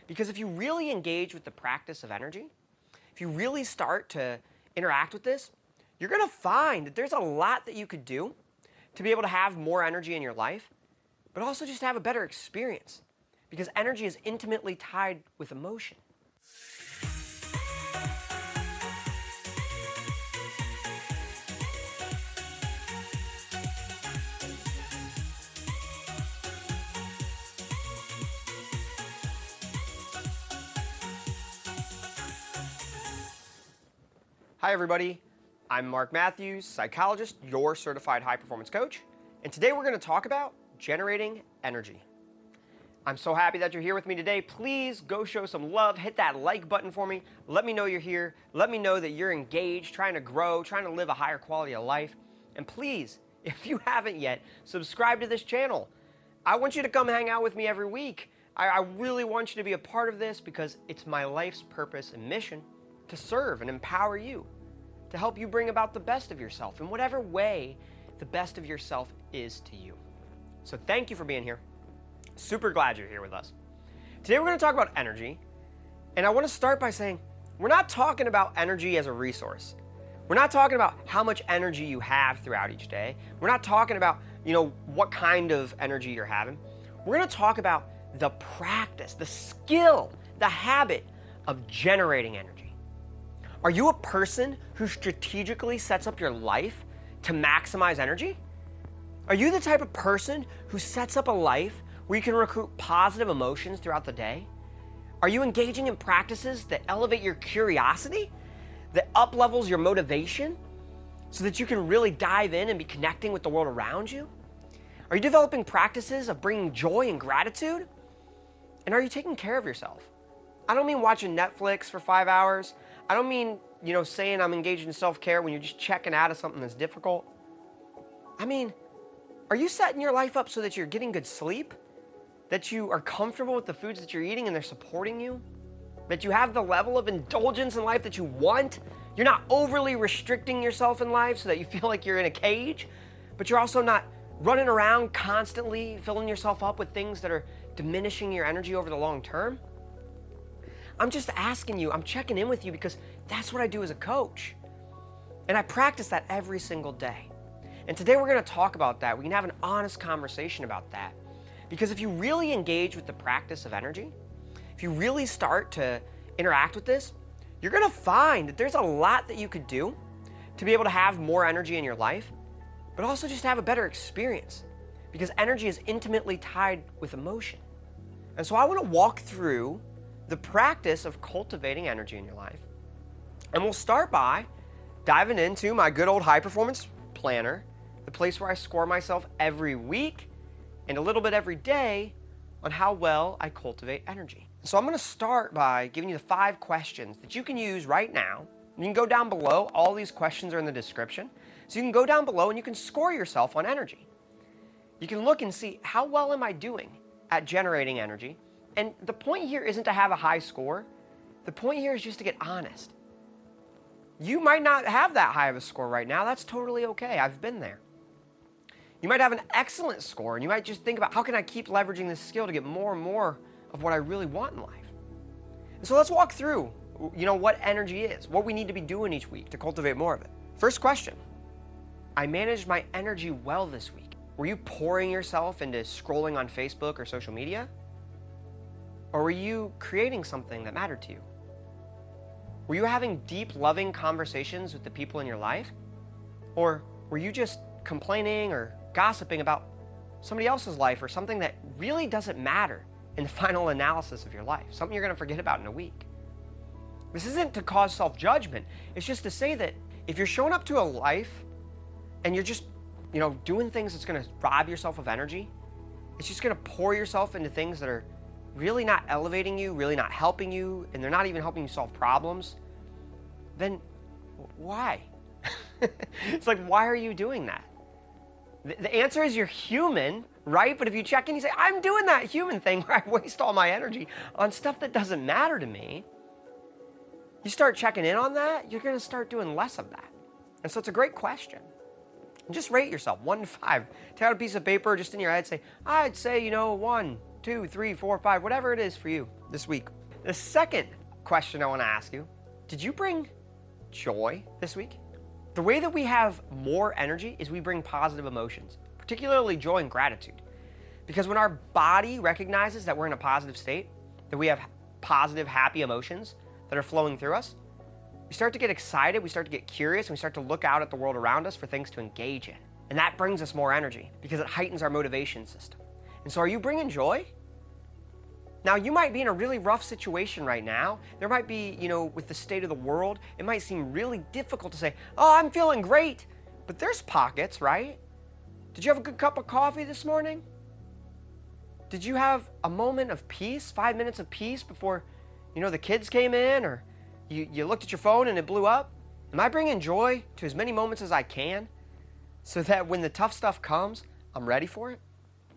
Because if you really engage with the practice of energy, if you really start to interact with this, you're going to find that there's a lot that you could do to be able to have more energy in your life, but also just have a better experience. Because energy is intimately tied with emotion. Hi everybody, I'm Mark Matthews, psychologist, your certified high performance coach, and today we're going to talk about generating energy. I'm so happy that you're here with me today. Please go show some love, hit that like button for me, let me know you're here, let me know that you're engaged, trying to grow, trying to live a higher quality of life, and please, if you haven't yet, subscribe to this channel. I want you to come hang out with me every week. I really want you to be a part of this because it's my life's purpose and mission to serve and empower you, to help you bring about the best of yourself in whatever way the best of yourself is to you. So thank you for being here. Super glad you're here with us. Today we're going to talk about energy, and I want to start by saying we're not talking about energy as a resource. We're not talking about how much energy you have throughout each day. We're not talking about, what kind of energy you're having. We're going to talk about the practice, the skill, the habit of generating energy. Are you a person who strategically sets up your life to maximize energy? Are you the type of person who sets up a life where you can recruit positive emotions throughout the day? Are you engaging in practices that elevate your curiosity, that up-levels your motivation so that you can really dive in and be connecting with the world around you? Are you developing practices of bringing joy and gratitude? And are you taking care of yourself? I don't mean watching Netflix for 5 hours. I don't mean, saying I'm engaged in self-care when you're just checking out of something that's difficult. I mean, are you setting your life up so that you're getting good sleep? That you are comfortable with the foods that you're eating and they're supporting you? That you have the level of indulgence in life that you want? You're not overly restricting yourself in life so that you feel like you're in a cage, but you're also not running around constantly filling yourself up with things that are diminishing your energy over the long term? I'm just asking you, I'm checking in with you because that's what I do as a coach. And I practice that every single day. And today we're going to talk about that. We can have an honest conversation about that. Because if you really engage with the practice of energy, if you really start to interact with this, you're going to find that there's a lot that you could do to be able to have more energy in your life, but also just have a better experience. Because energy is intimately tied with emotion. And so I want to walk through the practice of cultivating energy in your life. And we'll start by diving into my good old high performance planner, the place where I score myself every week and a little bit every day on how well I cultivate energy. So I'm going to start by giving you the 5 questions that you can use right now. You can go down below. All these questions are in the description. So you can go down below and you can score yourself on energy. You can look and see, how well am I doing at generating energy? And the point here isn't to have a high score. The point here is just to get honest. You might not have that high of a score right now. That's totally okay. I've been there. You might have an excellent score, and you might just think about, how can I keep leveraging this skill to get more and more of what I really want in life? And so let's walk through, what energy is, what we need to be doing each week to cultivate more of it. First question, I managed my energy well this week. Were you pouring yourself into scrolling on Facebook or social media? Or were you creating something that mattered to you? Were you having deep, loving conversations with the people in your life? Or were you just complaining or gossiping about somebody else's life or something that really doesn't matter in the final analysis of your life, something you're going to forget about in a week? This isn't to cause self-judgment. It's just to say that if you're showing up to a life and you're just, doing things that's going to rob yourself of energy, it's just going to pour yourself into things that are really not elevating you, really not helping you, and they're not even helping you solve problems, then why? It's like, why are you doing that? The answer is you're human, right? But if you check in, you say, I'm doing that human thing where I waste all my energy on stuff that doesn't matter to me. You start checking in on that, you're going to start doing less of that. And so it's a great question. Just rate yourself 1 to 5. Take out a piece of paper just in your head, say, I'd say, 1, 2, 3, 4, 5, whatever it is for you this week. The second question I want to ask you, did you bring joy this week? The way that we have more energy is we bring positive emotions, particularly joy and gratitude. Because when our body recognizes that we're in a positive state, that we have positive, happy emotions that are flowing through us, we start to get excited, we start to get curious, and we start to look out at the world around us for things to engage in. And that brings us more energy because it heightens our motivation system. And so are you bringing joy? Now, you might be in a really rough situation right now. There might be, with the state of the world, it might seem really difficult to say, oh, I'm feeling great. But there's pockets, right? Did you have a good cup of coffee this morning? Did you have a moment of peace, 5 minutes of peace before, the kids came in, or you looked at your phone and it blew up? Am I bringing joy to as many moments as I can so that when the tough stuff comes, I'm ready for it?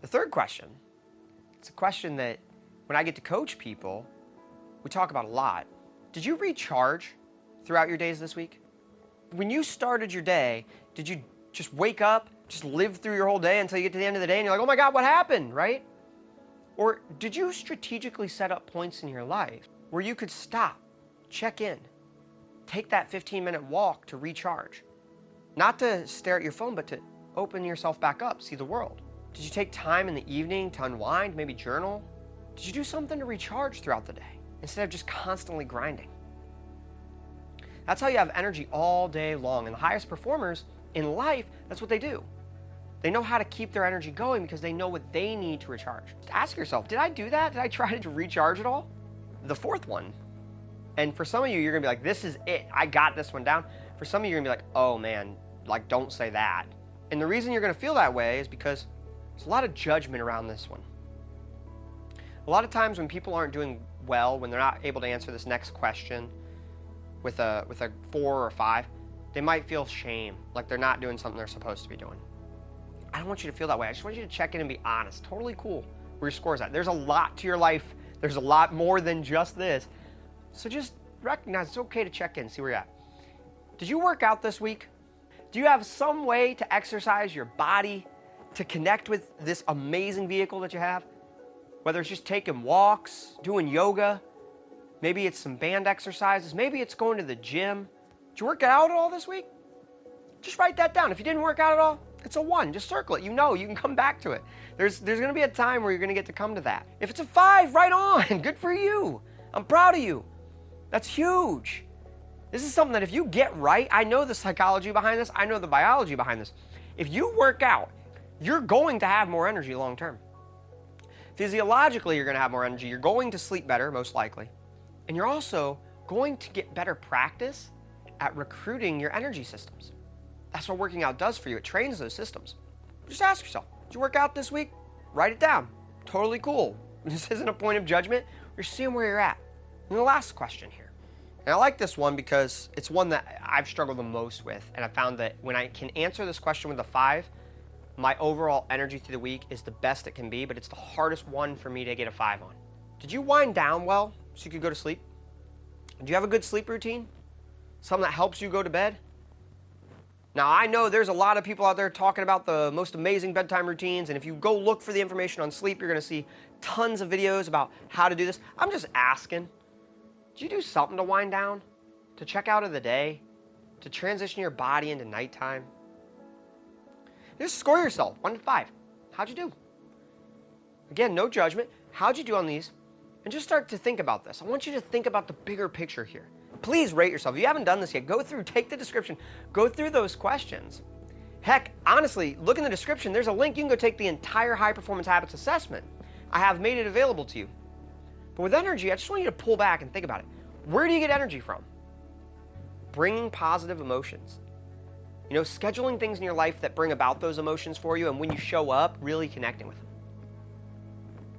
The third question, it's a question that when I get to coach people, we talk about a lot. Did you recharge throughout your days this week? When you started your day, did you just wake up, just live through your whole day until you get to the end of the day and you're like, oh my God, what happened, right? Or did you strategically set up points in your life where you could stop, check in, take that 15-minute walk to recharge? Not to stare at your phone, but to open yourself back up, see the world. Did you take time in the evening to unwind, maybe journal? Did you do something to recharge throughout the day instead of just constantly grinding? That's how you have energy all day long. And the highest performers in life, that's what they do. They know how to keep their energy going because they know what they need to recharge. Just ask yourself, did I do that? Did I try to recharge at all? The fourth one, and for some of you, you're gonna be like, this is it. I got this one down. For some of you, you're gonna be like, oh man, don't say that. And the reason you're gonna feel that way is because there's a lot of judgment around this one. A lot of times when people aren't doing well, when they're not able to answer this next question with a 4 or 5, they might feel shame, like they're not doing something they're supposed to be doing. I don't want you to feel that way. I just want you to check in and be honest. Totally cool where your score's at. There's a lot to your life. There's a lot more than just this. So just recognize it's okay to check in, see where you're at. Did you work out this week? Do you have some way to exercise your body, to connect with this amazing vehicle that you have? Whether it's just taking walks, doing yoga, maybe it's some band exercises, maybe it's going to the gym. Did you work out at all this week? Just write that down. If you didn't work out at all, it's a 1. Just circle it. You can come back to it. There's going to be a time where you're going to get to come to that. If it's a 5, right on. Good for you. I'm proud of you. That's huge. This is something that if you get right, I know the psychology behind this. I know the biology behind this. If you work out, you're going to have more energy long term. Physiologically, you're going to have more energy. You're going to sleep better, most likely. And you're also going to get better practice at recruiting your energy systems. That's what working out does for you. It trains those systems. Just ask yourself, did you work out this week? Write it down. Totally cool. This isn't a point of judgment. You're seeing where you're at. And the last question here. And I like this one because it's one that I've struggled the most with. And I found that when I can answer this question with a 5, my overall energy through the week is the best it can be, but it's the hardest one for me to get a 5 on. Did you wind down well so you could go to sleep? Do you have a good sleep routine? Something that helps you go to bed? Now, I know there's a lot of people out there talking about the most amazing bedtime routines, and if you go look for the information on sleep, you're going to see tons of videos about how to do this. I'm just asking, did you do something to wind down? To check out of the day? To transition your body into nighttime? Just score yourself, 1 to 5. How'd you do? Again, no judgment. How'd you do on these? And just start to think about this. I want you to think about the bigger picture here. Please rate yourself. If you haven't done this yet, take the description, go through those questions. Heck, honestly, look in the description. There's a link. You can go take the entire High Performance Habits assessment. I have made it available to you. But with energy, I just want you to pull back and think about it. Where do you get energy from? Bringing positive emotions. Scheduling things in your life that bring about those emotions for you, and when you show up, really connecting with them.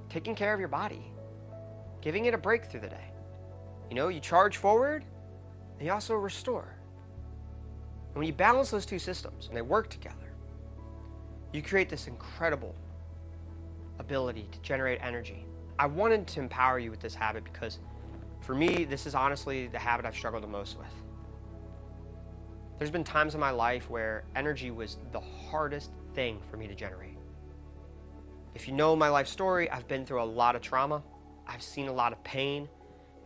Taking care of your body. Giving it a break through the day. You charge forward, and you also restore. And when you balance those two systems, and they work together, you create this incredible ability to generate energy. I wanted to empower you with this habit because, for me, this is honestly the habit I've struggled the most with. There's been times in my life where energy was the hardest thing for me to generate. If you know my life story, I've been through a lot of trauma. I've seen a lot of pain.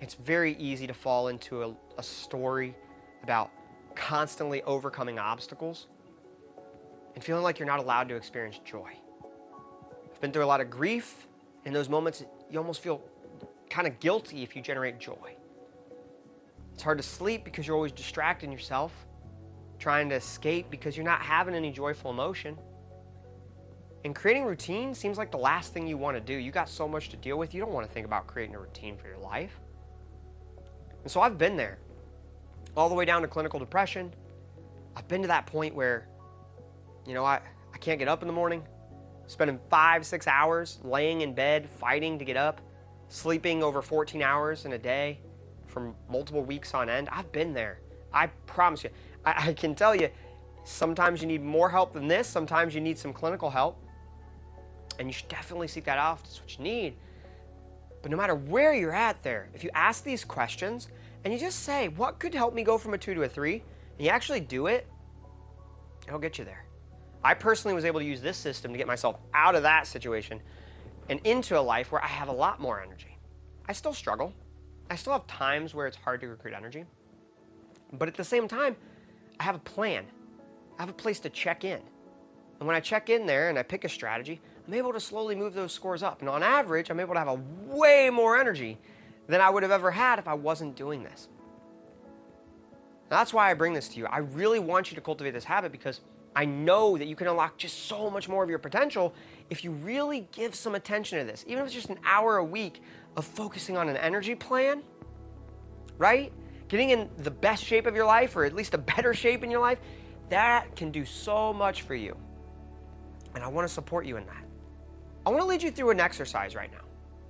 It's very easy to fall into a story about constantly overcoming obstacles and feeling like you're not allowed to experience joy. I've been through a lot of grief. In those moments, you almost feel kind of guilty if you generate joy. It's hard to sleep because you're always distracting yourself, trying to escape because you're not having any joyful emotion. And creating routine seems like the last thing you want to do. You got so much to deal with, you don't want to think about creating a routine for your life. And so I've been there, all the way down to clinical depression. I've been to that point where, I can't get up in the morning, spending 5-6 hours laying in bed, fighting to get up, sleeping over 14 hours in a day for multiple weeks on end. I've been there. I promise you. I can tell you, sometimes you need more help than this. Sometimes you need some clinical help. And you should definitely seek that out if that's what you need. But no matter where you're at there, if you ask these questions and you just say, what could help me go from a 2 to a 3, and you actually do it, it'll get you there. I personally was able to use this system to get myself out of that situation and into a life where I have a lot more energy. I still struggle. I still have times where it's hard to recruit energy. But at the same time, I have a plan. I have a place to check in. And when I check in there and I pick a strategy, I'm able to slowly move those scores up. And on average, I'm able to have a way more energy than I would have ever had if I wasn't doing this. Now, that's why I bring this to you. I really want you to cultivate this habit because I know that you can unlock just so much more of your potential if you really give some attention to this. Even if it's just an hour a week of focusing on an energy plan, right? Getting in the best shape of your life, or at least a better shape in your life, that can do so much for you. And I want to support you in that. I want to lead you through an exercise right now.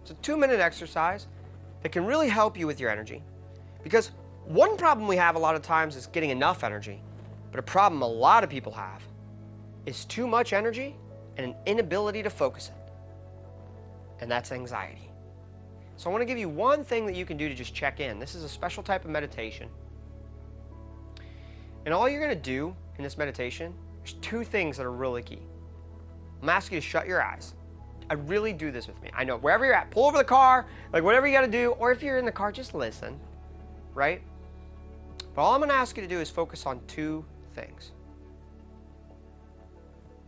It's a 2-minute exercise that can really help you with your energy. Because one problem we have a lot of times is getting enough energy. But a problem a lot of people have is too much energy and an inability to focus it. And that's anxiety. So I want to give you one thing that you can do to just check in. This is a special type of meditation. And all you're going to do in this meditation, there's 2 things that are really key. I'm asking you to shut your eyes. I really do this with me. I know, wherever you're at, pull over the car, like whatever you got to do, or if you're in the car, just listen, right? But all I'm going to ask you to do is focus on 2 things.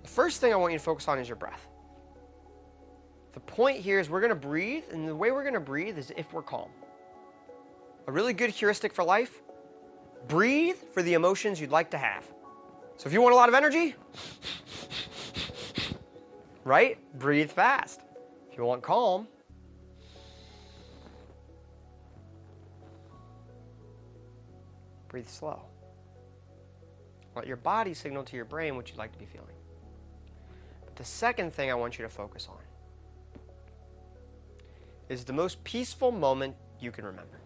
The first thing I want you to focus on is your breath. The point here is we're going to breathe, and the way we're going to breathe is if we're calm. A really good heuristic for life, breathe for the emotions you'd like to have. So if you want a lot of energy, right? Breathe fast. If you want calm, breathe slow. Let your body signal to your brain what you'd like to be feeling. But the second thing I want you to focus on is the most peaceful moment you can remember.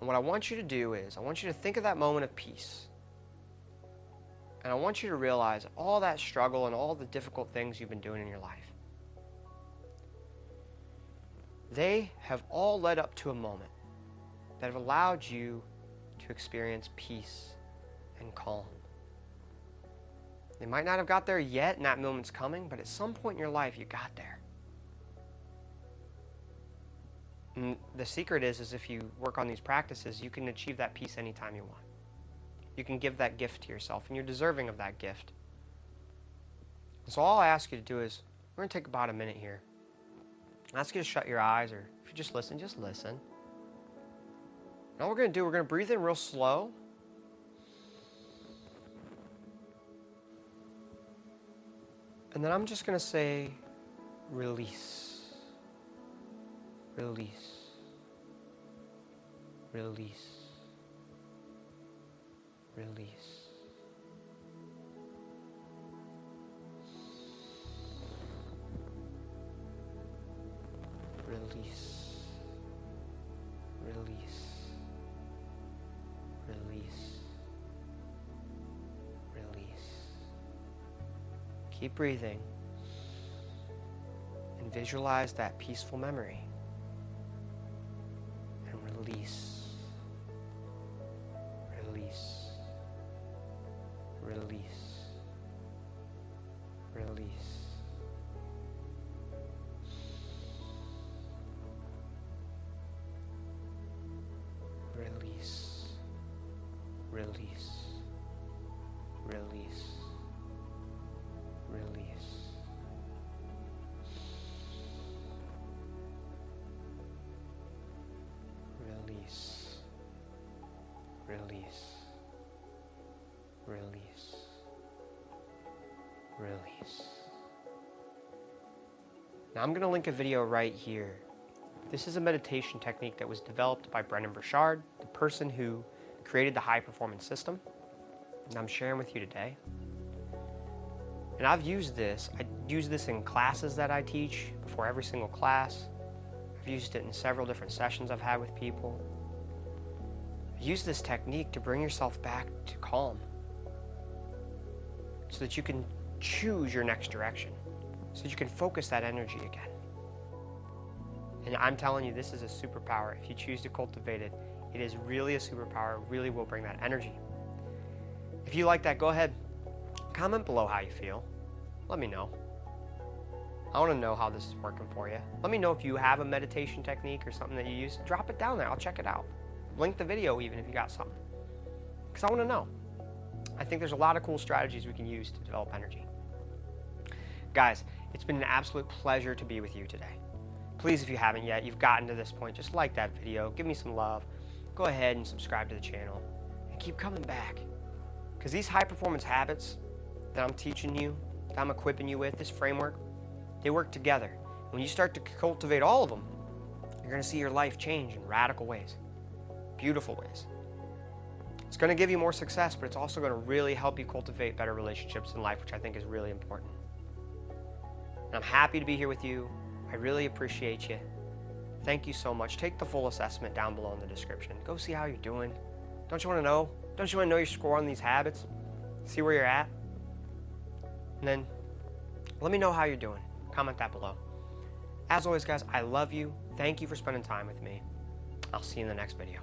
And what I want you to do is, I want you to think of that moment of peace. And I want you to realize all that struggle and all the difficult things you've been doing in your life, they have all led up to a moment that have allowed you to experience peace and calm. They might not have got there yet, and that moment's coming, but at some point in your life, you got there. And the secret is if you work on these practices, you can achieve that peace anytime you want. You can give that gift to yourself, and you're deserving of that gift. So all I ask you to do is, we're going to take about a minute here. I ask you to shut your eyes, or if you just listen, just listen. And all we're going to do, we're going to breathe in real slow. And then I'm just going to say, release. Release. Release. Release. Release. Release. Release. Release. Keep breathing and visualize that peaceful memory. And release. Release. Release. release. Release, release, release, release. Release, release, release, release. Now I'm going to link a video right here. This is a meditation technique that was developed by Brendon Burchard, the person who created the high performance system, and I'm sharing with you today. And I use this in classes that I teach before every single class. I've used it in several different sessions I've had with people. Use this technique to bring yourself back to calm so that you can choose your next direction, so that you can focus that energy again. And I'm telling you, this is a superpower. If you choose to cultivate it, it is really a superpower. It really will bring that energy. If you like that, go ahead, comment below how you feel. Let me know. I want to know how this is working for you. Let me know if you have a meditation technique or something that you use. Drop it down there. I'll check it out. Link the video even if you got something. Because I want to know. I think there's a lot of cool strategies we can use to develop energy. Guys, it's been an absolute pleasure to be with you today. Please, if you haven't yet, you've gotten to this point, just like that video, give me some love, go ahead and subscribe to the channel, and keep coming back. Because these high performance habits that I'm teaching you, that I'm equipping you with, this framework, they work together. When you start to cultivate all of them, you're going to see your life change in radical ways, beautiful ways. It's going to give you more success, but it's also going to really help you cultivate better relationships in life, which I think is really important. And I'm happy to be here with you. I really appreciate you. Thank you so much. Take the full assessment down below in the description. Go see how you're doing. Don't you want to know? Don't you want to know your score on these habits? See where you're at? And then let me know how you're doing. Comment that below. As always, guys, I love you. Thank you for spending time with me. I'll see you in the next video.